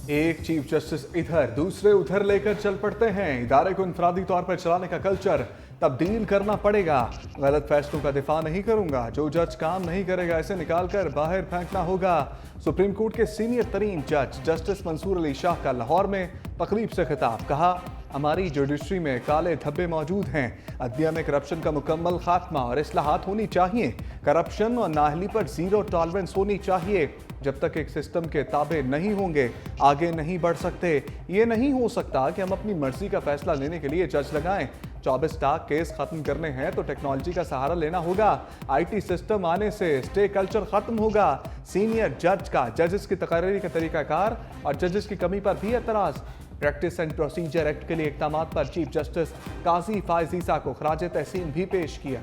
एक chief justice इधर दूसरे उधर लेकर चल पड़ते हैं। इदारे को इंफरादी तौर पर चलाने का कल्चर तब्दील करना पड़ेगा। गलत फैसलों का दिफा नहीं करूंगा, जो जज काम नहीं करेगा इसे निकालकर बाहर फेंकना होगा। सुप्रीम कोर्ट के सीनियर तरीन जज जस्टिस मंसूर अली शाह का लाहौर में तकरीब से खिताब। कहा, हमारी जुडिशरी में काले धब्बे मौजूद हैं। अदलिया में करप्शन का मुकम्मल खात्मा और इस्लाहात होनी चाहिए। करप्शन और नाअहली पर जीरो टॉलरेंस होनी चाहिए। जब तक एक सिस्टम के ताबे नहीं होंगे आगे नहीं बढ़ सकते। ये नहीं हो सकता कि हम अपनी मर्जी का फैसला लेने के लिए जज लगाएं। 24 टाक केस खत्म करने हैं तो टेक्नोलॉजी का सहारा लेना होगा। IT सिस्टम आने से स्टे कल्चर खत्म होगा। सीनियर जज का जजेस की तकरीरी का तरीकाकार और जजेस की कमी पर भी एतराज। प्रैक्टिस एंड प्रोसीजर एक्ट के लिए इक़दामात पर चीफ जस्टिस काजी फायज ईसा को खराज तहसीन भी पेश किया।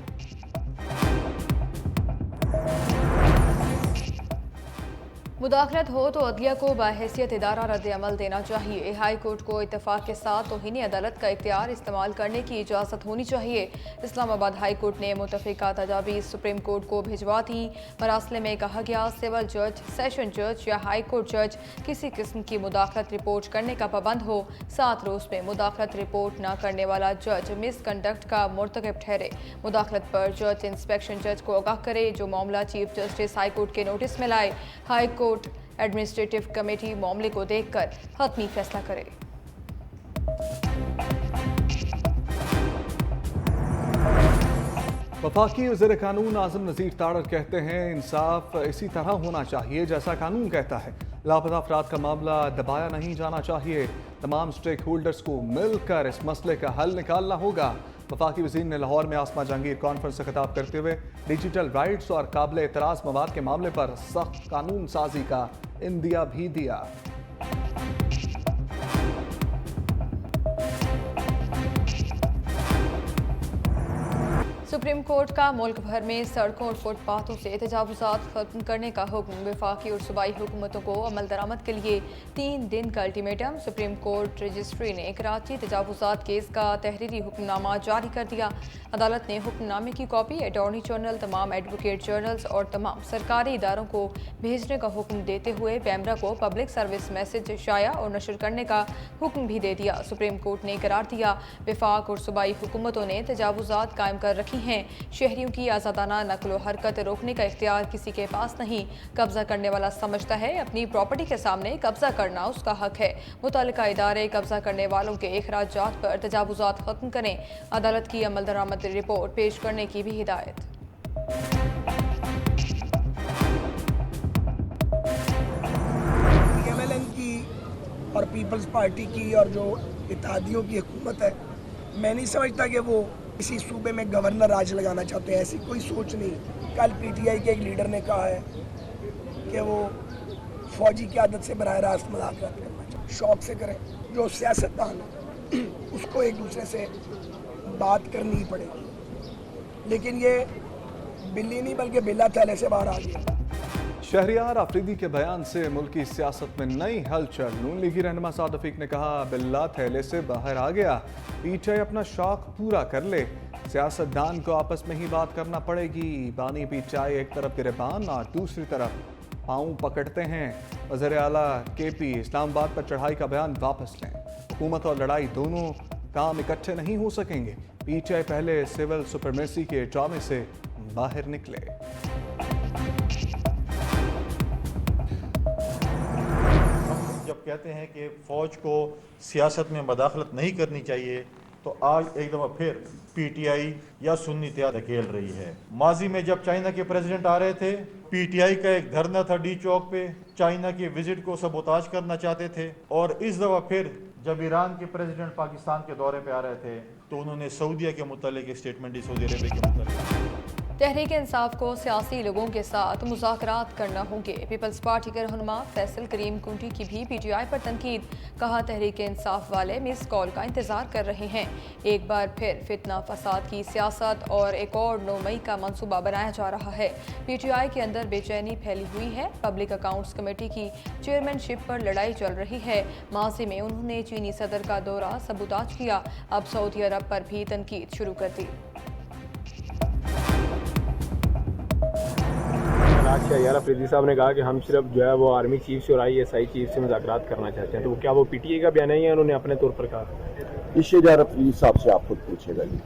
मुदाखलत हो तो अदलिया को बाहैसियत इदारा रद्द-ए-अमल देना चाहिए। हाई कोर्ट को इत्तेफाक के साथ तौहीन अदालत का इख्तियार इस्तेमाल करने की इजाज़त होनी चाहिए। इस्लामाबाद हाई कोर्ट ने मुतफ़िका तजावीज़ सुप्रीम कोर्ट को भिजवा दी। मरासले में कहा गया, सिविल जज, सेशन जज या हाई कोर्ट जज किसी किस्म की मुदाखलत रिपोर्ट करने का पाबंद हो। 7 रोज़ में मुदाखलत रिपोर्ट न करने वाला जज मिसकंडक्ट का मुर्तकिब ठहरे। मुदाखलत पर जज इंस्पेक्शन जज को आगाह करे। जो मामला चीफ जस्टिस हाई कोर्ट के नोटिस में लाए, हाई कोर्ट एडमिनिस्ट्रेटिव कमेटी मामले को देखकर हतमी फैसला करे। वफाकी वज़ीर कानून आज़म नज़ीर ताड़र कहते हैं, इंसाफ इसी तरह होना चाहिए जैसा कानून कहता है। लापता अफराद का मामला दबाया नहीं जाना चाहिए। तमाम स्टेक होल्डर्स को मिलकर इस मसले का हल निकालना होगा। वफाकी वज़ीर ने लाहौर में आसमा जहांगीर कॉन्फ्रेंस से खिताब करते हुए डिजिटल राइट्स और काबिल एतराज़ मवाद के मामले पर सख्त कानून साजी का इंदिया भी दिया। सुप्रीम कोर्ट का मुल्क भर में सड़कों और फुटपाथों से तजावुज़ात खत्म करने का हुक्म। वफाकी और सूबाई हुकूमतों को अमल दरामद के लिए 3 दिन का अल्टीमेटम। सुप्रीम कोर्ट रजिस्ट्री ने कराची तजावुज़ात केस का तहरीरी हुक्मनामा जारी कर दिया। अदालत ने हुक्मनामे की कॉपी अटॉर्नी जनरल, तमाम एडवोकेट जनरल्स और तमाम सरकारी इदारों को भेजने का हुक्म देते हुए पैमरा को पब्लिक सर्विस मैसेज शाया और नशर करने का हुक्म भी दे दिया। सुप्रीम कोर्ट ने करार दिया, वफाक और सूबाई हुकूमतों ने तजावुज़ात कायम कर रखी हैं। शहरियों की आज़ादाना नकलो हरकत रोकने का इख्तियार किसी के पास नहीं। कब्जा करने वाला समझता है अपनी प्रॉपर्टी के सामने कब्जा करना उसका हक है। मुतल्लिका इदारे कब्जा करने वालों के अखराजात पर तजावुज़ात खत्म करें। अदालत की अमल दरामद रिपोर्ट पेश करने की भी हिदायत। PMLN की और पीपल्स पार्टी की और जो इत्तेहादियों की हुकूमत है, मैं नहीं समझता कि वो किसी सूबे में गवर्नर राज लगाना चाहते हैं। ऐसी कोई सोच नहीं। कल PTI के एक लीडर ने कहा है कि वो फौजी की आदत से बराह रास्त मुज़ाकरात करना चाहिए। शौक से करें। जो सियासतदान है उसको एक दूसरे से बात करनी ही पड़ेगी। लेकिन ये बिल्ली नहीं बल्कि बिल्ला थैले से बाहर आ गया। शहरियार आफरीदी के बयान से मुल्क की सियासत में नई हलचल। नून लीगी रहनुमा साद रफीक ने कहा, बिल्ला थैले से बाहर आ गया। PTI अपना शौक पूरा कर ले। सियासतदान को आपस में ही बात करना पड़ेगी। बानी PTI एक तरफ गिरबान और दूसरी तरफ पाँव पकड़ते हैं। वज़ीर आला KP इस्लामाबाद पर चढ़ाई का बयान वापस लें। हुकूमत और लड़ाई दोनों काम इकट्ठे नहीं हो सकेंगे। PTI पहले सिविल सुपरमेसी के ड्रामे से बाहर निकले। जब कहते हैं कि फ़ौज को सियासत में मदाखलत नहीं करनी चाहिए, तो आज एक दफ़ा फिर PTI या सुन्नी इत्तेहाद धकेल रही है। माजी में जब चाइना के प्रेसिडेंट आ रहे थे, PTI का एक धरना था डी चौक पे, चाइना के विजिट को सबोताज करना चाहते थे। और इस दफ़ा फिर जब ईरान के प्रेसिडेंट पाकिस्तान के दौरे पे आ रहे थे, तो उन्होंने सऊदीया के मुतालिक एक स्टेटमेंट दी, सऊदी अरब के मुतालिक। तहरीक इंसाफ को सियासी लोगों के साथ मुज़ाकरात करना होंगे। पीपल्स पार्टी के रहनुमा फैसल करीम कुंटी की भी PTI पर तनकीद। कहा, तहरीक इंसाफ वाले मिस कॉल का इंतजार कर रहे हैं। एक बार फिर फितना फसाद की सियासत और एक और 9 मई का मंसूबा बनाया जा रहा है। PTI के अंदर बेचैनी फैली हुई है। पब्लिक अकाउंट्स कमेटी की चेयरमैनशिप पर लड़ाई चल रही है। माजी में उन्होंने चीनी सदर का दौरा सबूताज किया। अब सऊदी अरब पर भी तनकीद शुरू कर दी। आज शहरियार अफरीदी साहब ने कहा कि हम सिर्फ जो है वो आर्मी चीफ से और ISI चीफ से मुज़ाकरात करना चाहते हैं, तो क्या वो PTA का बयान है या उन्होंने अपने तौर पर कहा? शहरियार अफरीदी साहब से आप खुद पूछेगा जी।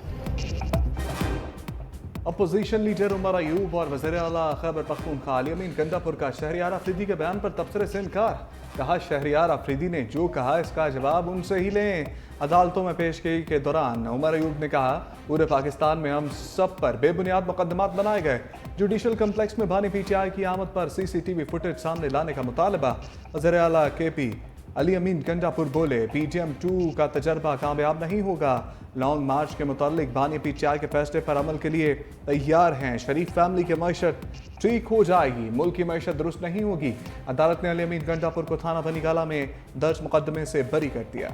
अपोजिशन लीडर उमर अयूब और वज़ीर आला खैबर पख्तूनख्वा अली अमीन गंडापुर का शहरियार अफरीदी के बयान पर तबसरे से इनकार। कहा शहरियार अफरीदी ने जो कहा इसका जवाब उनसे ही लें। अदालतों में पेशगी के दौरान उमर अयूब ने कहा पूरे पाकिस्तान में हम सब पर बेबुनियाद मुकदमात बनाए गए। जुडिशल कम्प्लेक्स में बानी PTI की आमद पर CCTV फुटेज सामने लाने का मुतालबा। वज़ीर आला KP अली अमीन गंडापुर बोले PTM 2 का तजर्बा कामयाब नहीं होगा। लॉन्ग मार्च के मुतालिक बानी PTI के फैसले पर अमल के लिए तैयार हैं। शरीफ फैमिली की मैशत ठीक हो जाएगी, मुल्क की मैशत दुरुस्त नहीं होगी। अदालत ने अली अमीन गंडापुर को थाना बनीगाला में दर्ज मुकदमे से बरी कर दिया।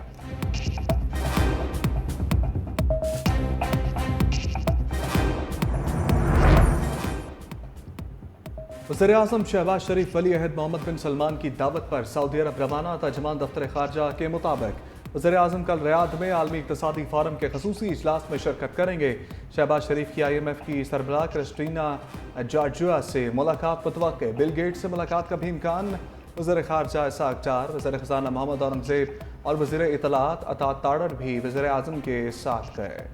वज़ीर आज़म शहबाज शरीफ वली अहद मोहम्मद बिन सलमान की दावत पर सऊदी अरब रवाना। तर्जमान दफ्तर खारजा के मुताबिक वज़ीर आज़म कल रियाद में आलमी इक़्तिसादी फोरम के ख़ुसूसी इजलास में शिरकत करेंगे। शहबाज शरीफ की IMF की सरबराह क्रिस्टीना जॉर्जिया से मुलाकात मुतवक्के। बिल गेट्स से मुलाकात का भी इम्कान। वज़ीर खारजा इसाक डार, वज़ीर ख़ज़ाना मोहम्मद औरंगज़ेब और वज़ीर इत्तलात अता ताड़र भी वज़ीर आज़म के साथ गए।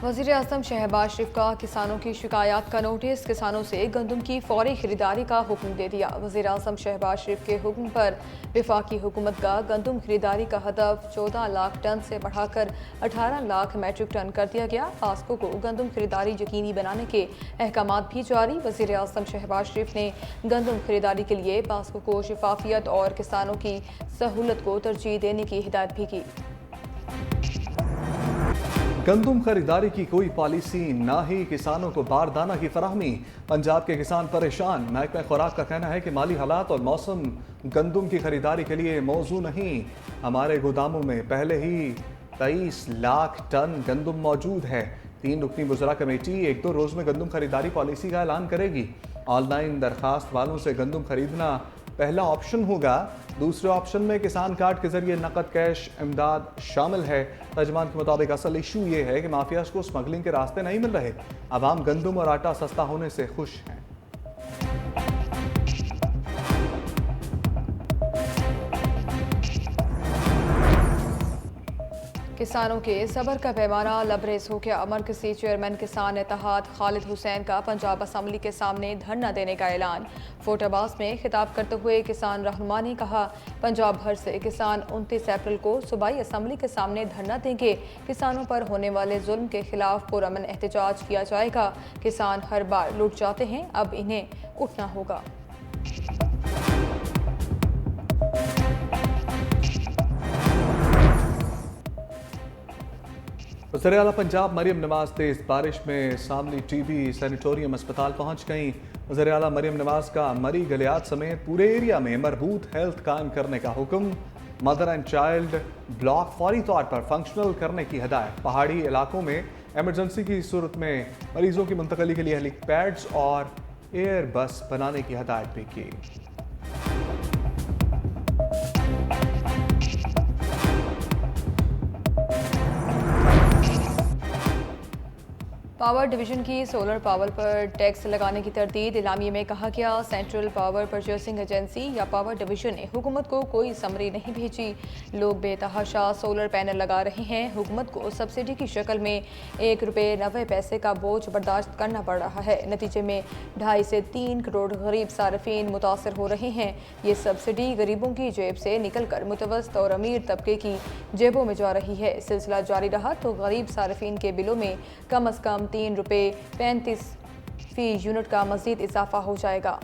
वज़ीर आज़म शहबाज शरीफ का किसानों की शिकायत का नोटिस। किसानों से गंदम की फौरी खरीदारी का हुक्म दे दिया। वज़ीर आज़म शहबाज शरीफ के हुक्म पर वफाकी हुकूमत का गंदम खरीदारी का हदफ 14 लाख टन से बढ़ाकर 18 लाख मैट्रिक टन कर दिया गया। पास्को को गंदम खरीदारी यकीनी बनाने के अहकामात भी जारी। वज़ीर आज़म शहबाज शरीफ ने गंदम खरीदारी के लिए पास्को को शफाफियत और किसानों की सहूलत को तरजीह देने की हिदायत भी की। गंदम खरीदारी की कोई पॉलिसी, ना ही किसानों को बारदाना की फराहमी। पंजाब के किसान परेशान। महकमा खुराक का कहना है कि माली हालात और मौसम गंदम की खरीदारी के लिए मौजू नहीं। हमारे गोदामों में पहले ही 23 लाख टन गंदम मौजूद है। 3 रुकनी वज़रा कमेटी 1-2 रोज़ में गंदम खरीदारी पॉलिसी का ऐलान करेगी। ऑनलाइन दरखास्त वालों से गंदम खरीदना पहला ऑप्शन होगा। दूसरे ऑप्शन में किसान कार्ड के जरिए नकद कैश इमदाद शामिल है। तर्जमान के मुताबिक असल इशू ये है कि माफियाज को स्मगलिंग के रास्ते नहीं मिल रहे। अवाम गंदम और आटा सस्ता होने से खुश हैं। किसानों के सब्र का पैमाना लबरेज हो गया। मरकजी चेयरमैन किसान इत्तेहाद खालिद हुसैन का पंजाब असम्बली के सामने धरना देने का ऐलान। फोर्टाबास में खिताब करते हुए किसान रहनुमा ने कहा पंजाब भर से किसान 29 अप्रैल को सूबाई असम्बली के सामने धरना देंगे। किसानों पर होने वाले जुल्म के खिलाफ पुरअमन एहतजाज किया जाएगा। किसान हर बार लुट जाते हैं, अब इन्हें उठना होगा। वज़ीर आला पंजाब मरियम नवाज तेज बारिश में सामली TB सैनिटोरियम अस्पताल पहुंच गईं। वज़ीर आला मरियम नवाज का मरी गलियात समेत पूरे एरिया में मरबूत हेल्थ कायम करने का हुक्म। मदर एंड चाइल्ड ब्लॉक फौरी तौर पर फंक्शनल करने की हिदायत। पहाड़ी इलाकों में एमरजेंसी की सूरत में मरीजों की मुंतकली के लिए हेलीपैड्स और एयर बस बनाने की हिदायत भी की। पावर डिवीजन की सोलर पावर पर टैक्स लगाने की तरदीद। इलामिये में कहा गया सेंट्रल पावर परचेसिंग एजेंसी या पावर डिवीजन ने हुकूमत को कोई समरी नहीं भेजी। लोग बेतहाशा सोलर पैनल लगा रहे हैं। हुकूमत को सब्सिडी की शक्ल में ₹1.90 का बोझ बर्दाश्त करना पड़ रहा है। नतीजे में 2.5 से 3 करोड़ गरीब सार्फिन मुतासर हो रहे हैं। ये सब्सिडी गरीबों की जेब से निकल कर मुतवसत और अमीर तबके की जेबों में जा रही है। सिलसिला जारी रहा तो गरीब सार्फिन के बिलों में कम अज़ कम ₹3.35 फी यूनिट का मजीद इजाफा हो जाएगा।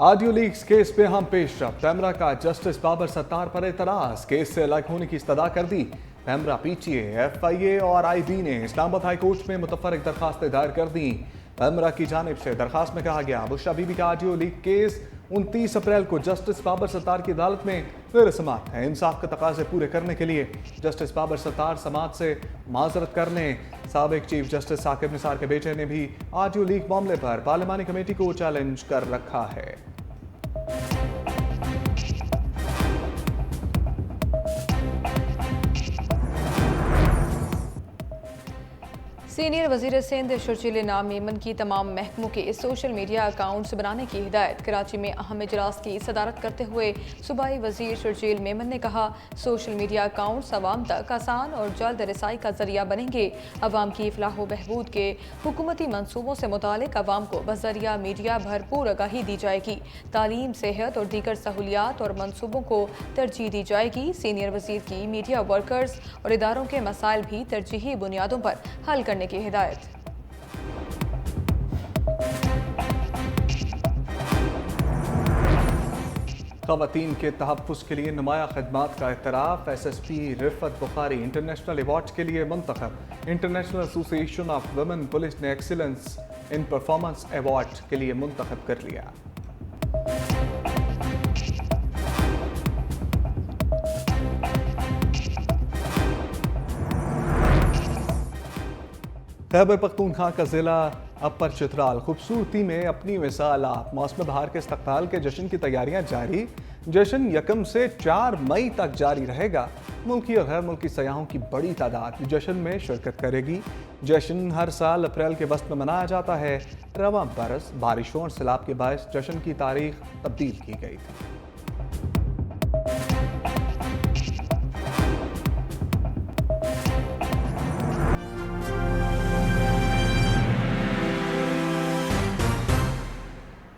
ऑडियो लीक्स केस पे हम पेशरफ। पैमरा का जस्टिस बाबर सत्तार पर एतराज। केस से अलग होने की इस्तदा कर दी। पैमरा PTA, FIA और IB ने इस्लामाबाद हाई कोर्ट में मुतफरक दरखास्तें दायर कर दी। पैमरा की जानिब से दरखास्त में कहा गया बुशरा बीबी का ऑडियो लीक केस 29 अप्रैल को जस्टिस बाबर सत्तार की अदालत में फिर समाअत है। इंसाफ के तकाजे पूरे करने के लिए जस्टिस बाबर सत्तार समाअत से माजरत करने। साबिक चीफ जस्टिस साकिब निसार के बेटे ने भी ऑडियो लीक मामले पर पार्लिमानी कमेटी को चैलेंज कर रखा है। सीनियर वजीर सिंध शर्जील इनाम मेमन की तमाम महकमों के सोशल मीडिया अकाउंट्स बनाने की हिदायत। कराची में अहम इजलास की सदारत करते हुए सूबाई वजीर शर्जील मेमन ने कहा, सोशल मीडिया अकाउंट्स आवाम तक आसान और जल्द रसाई का जरिया बनेंगे। आवाम की फलाह व बहबूद के हुकूमती मनसूबों से मुतालिक आवाम को बजरिया मीडिया भरपूर आगाही दी जाएगी। तालीम, सेहत और दीगर सहूलियात और मनसूबों को तरजीह दी जाएगी। सीनियर वजीर की मीडिया वर्कर्स और इदारों के मसाइल भी तरजीही बुनियादों पर हल करने की हिदायत। ख़वातीन के तहफ़्फ़ुज़ के लिए नुमाया खिदमात का एतराफ़। SSP Rifat Bukhari international award के लिए मुंतखब। International association of women police ने एक्सीलेंस इन परफॉर्मेंस अवार्ड के लिए मुंतखब कर लिया। खैबर पख्तूनख्वा का ज़िला अपर चित्राल खूबसूरती में अपनी मिसाल आप। मौसम बहार के इस्तक़बाल के जश्न की तैयारियां जारी। जश्न 1 से 4 मई तक जारी रहेगा। मुल्की और गैर मुल्की सयाहों की बड़ी तादाद जश्न में शिरकत करेगी। जश्न हर साल अप्रैल के वस्त में मनाया जाता है। रवां बरस बारिशों और सैलाब के बायस जश्न की तारीख तब्दील की गई थी।